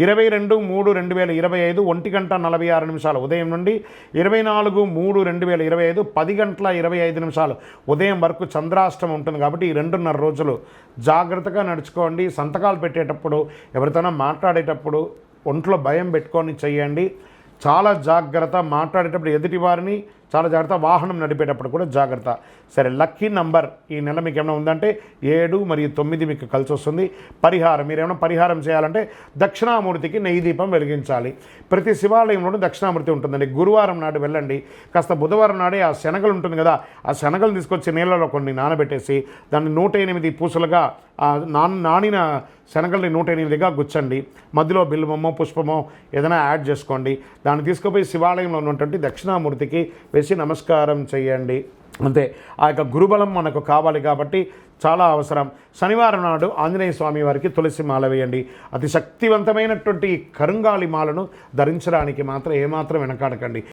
22/3/2025 1:46 ఉదయం నుండి 24/3/2025 10:25 ఉదయం వరకు చంద్రాష్టమం ఉంటుంది. కాబట్టి ఈ 2.5 రోజులు జాగ్రత్తగా నడుచుకోండి. సంతకాలు పెట్టేటప్పుడు, ఎవరితోనో మాట్లాడేటప్పుడు ఒంట్లో భయం పెట్టుకొని చెయ్యండి. చాలా జాగ్రత్త. మాట్లాడేటప్పుడు ఎదుటి వారిని చాలా జాగ్రత్త. వాహనం నడిపేటప్పుడు కూడా జాగ్రత్త. సరే, లక్కీ నంబర్ ఈ నెల మీకు ఏమైనా ఉందంటే 7 మరియు 9 మీకు కలిసి వస్తుంది. పరిహారం, మీరు ఏమైనా పరిహారం చేయాలంటే దక్షిణామూర్తికి నెయ్యి దీపం వెలిగించాలి. ప్రతి శివాలయంలోనూ దక్షిణామూర్తి ఉంటుందండి. గురువారం నాడు వెళ్ళండి. కాస్త బుధవారం నాడే ఆ శనగలు ఉంటుంది కదా, ఆ శనగలు తీసుకొచ్చి నీళ్ళలో కొన్ని నానబెట్టేసి దాన్ని 108 పూసలుగా నానిన శనగల్ని 108గా గుచ్చండి. మధ్యలో బిల్వమో పుష్పమో ఏదైనా యాడ్ చేసుకోండి. దాన్ని తీసుకుపోయి శివాలయంలో ఉన్నటువంటి దక్షిణామూర్తికి వేసి నమస్కారం చేయండి. అంతే. ఆ యొక్క గురుబలం మనకు కావాలి కాబట్టి చాలా అవసరం. శనివారం నాడు ఆంజనేయ స్వామి వారికి తులసి మాల వేయండి. అతి శక్తివంతమైనటువంటి కరుంగాలి మాలను ధరించడానికి మాత్రం ఏమాత్రం వెనకాడకండి.